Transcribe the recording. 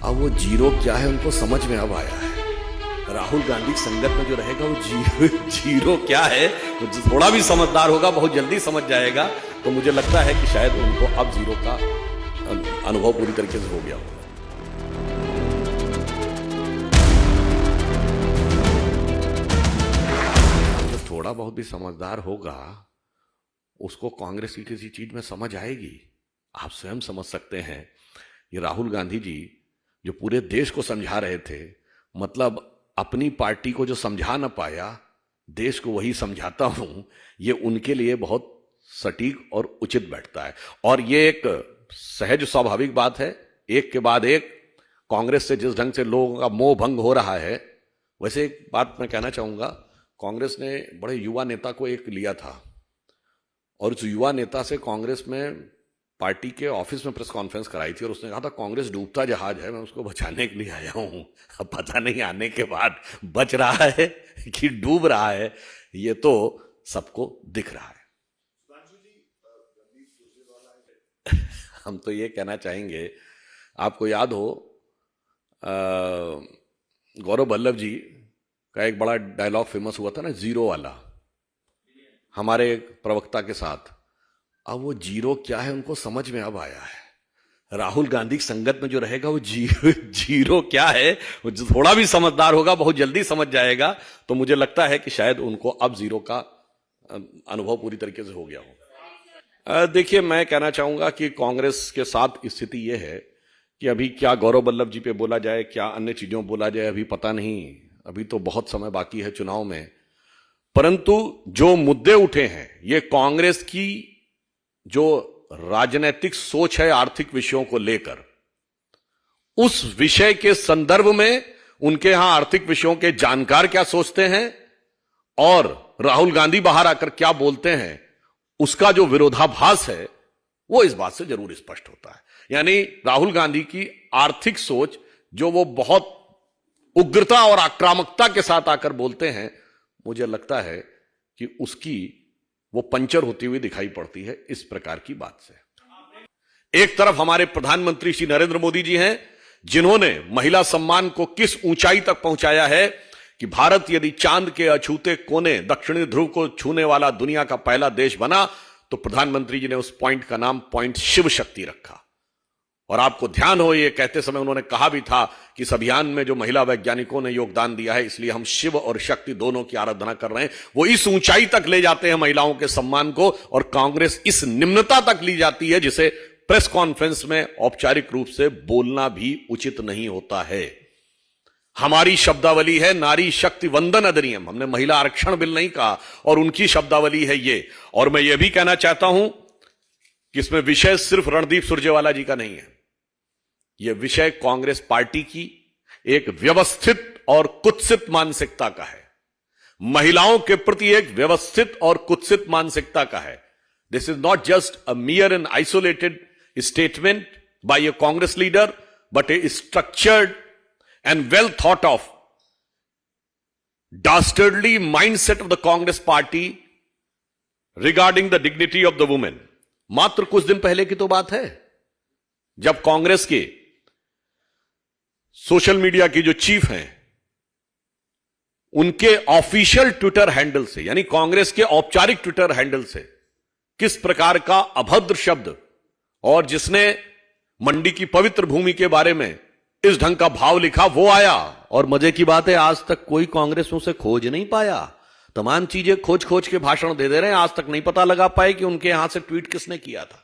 अब वो जीरो क्या है उनको समझ में अब आया है। राहुल गांधी की संगत में जो रहेगा वो जीरो क्या है, तो थोड़ा भी समझदार होगा बहुत जल्दी समझ जाएगा। तो मुझे लगता है कि शायद उनको अब जीरो का अनुभव पूरी तरीके से हो गया होगा। तो थोड़ा बहुत भी समझदार होगा उसको कांग्रेस की किसी चीज में समझ आएगी। आप स्वयं समझ सकते हैं, ये राहुल गांधी जी जो पूरे देश को समझा रहे थे, मतलब अपनी पार्टी को जो समझा ना पाया देश को वही समझाता हूं, ये उनके लिए बहुत सटीक और उचित बैठता है। और ये एक सहज स्वाभाविक बात है, एक के बाद एक कांग्रेस से जिस ढंग से लोगों का मोह भंग हो रहा है। वैसे एक बात मैं कहना चाहूंगा, कांग्रेस ने बड़े युवा नेता को एक लिया था और उस युवा नेता से कांग्रेस में पार्टी के ऑफिस में प्रेस कॉन्फ्रेंस कराई थी और उसने कहा था कांग्रेस डूबता जहाज है, मैं उसको बचाने के लिए आया हूं। अब पता नहीं आने के बाद बच रहा है कि डूब रहा है, ये तो सबको दिख रहा है। हम तो ये कहना चाहेंगे, आपको याद हो गौरव वल्लभ जी का एक बड़ा डायलॉग फेमस हुआ था ना, जीरो वाला, हमारे एक प्रवक्ता के साथ। अब वो जीरो क्या है उनको समझ में अब आया है। राहुल गांधी की संगत में जो रहेगा वो जीरो क्या है, वो थोड़ा भी समझदार होगा बहुत जल्दी समझ जाएगा। तो मुझे लगता है कि शायद उनको अब जीरो का अनुभव पूरी तरीके से हो गया हो। देखिए, मैं कहना चाहूंगा कि कांग्रेस के साथ स्थिति यह है कि अभी क्या गौरव वल्लभ जी पे बोला जाए, क्या अन्य चीजों बोला जाए, अभी पता नहीं, अभी तो बहुत समय बाकी है चुनाव में। परंतु जो मुद्दे उठे हैं, ये कांग्रेस की जो राजनीतिक सोच है आर्थिक विषयों को लेकर, उस विषय के संदर्भ में उनके यहां आर्थिक विषयों के जानकार क्या सोचते हैं और राहुल गांधी बाहर आकर क्या बोलते हैं, उसका जो विरोधाभास है वो इस बात से जरूर स्पष्ट होता है। यानी राहुल गांधी की आर्थिक सोच जो वो बहुत उग्रता और आक्रामकता के साथ आकर बोलते हैं, मुझे लगता है कि उसकी वो पंचर होती हुई दिखाई पड़ती है इस प्रकार की बात से। एक तरफ हमारे प्रधानमंत्री श्री नरेंद्र मोदी जी हैं, जिन्होंने महिला सम्मान को किस ऊंचाई तक पहुंचाया है कि भारत यदि चांद के अछूते कोने दक्षिणी ध्रुव को छूने वाला दुनिया का पहला देश बना, तो प्रधानमंत्री जी ने उस पॉइंट का नाम पॉइंट शिव शक्ति रखा। और आपको ध्यान हो, ये कहते समय उन्होंने कहा भी था कि इस अभियान में जो महिला वैज्ञानिकों ने योगदान दिया है, इसलिए हम शिव और शक्ति दोनों की आराधना कर रहे हैं। वो इस ऊंचाई तक ले जाते हैं महिलाओं के सम्मान को, और कांग्रेस इस निम्नता तक ली जाती है जिसे प्रेस कॉन्फ्रेंस में औपचारिक रूप से बोलना भी उचित नहीं होता है। हमारी शब्दावली है नारी शक्ति वंदन अधिनियम, हमने महिला आरक्षण बिल नहीं कहा, और उनकी शब्दावली है ये। और मैं ये भी कहना चाहता हूं कि इसमें विषय सिर्फ रणदीप सुरजेवाला जी का नहीं है, यह विषय कांग्रेस पार्टी की एक व्यवस्थित और कुत्सित मानसिकता का है। महिलाओं के प्रति एक व्यवस्थित और कुत्सित मानसिकता का है। This is not just a मियर and isolated statement by A Congress leader, but A structured and well thought of dastardly mindset of the Congress party regarding the dignity of the woman। मात्र कुछ दिन पहले की तो बात है, जब कांग्रेस के सोशल मीडिया की जो चीफ हैं, उनके ऑफिशियल ट्विटर हैंडल से, यानी कांग्रेस के औपचारिक ट्विटर हैंडल से किस प्रकार का अभद्र शब्द, और जिसने मंडी की पवित्र भूमि के बारे में इस ढंग का भाव लिखा, वो आया। और मजे की बात है, आज तक कोई कांग्रेस उसे खोज नहीं पाया। तमाम चीजें खोज खोज के भाषण दे रहे हैं, आज तक नहीं पता लगा पाए कि उनके यहां से ट्वीट किसने किया था।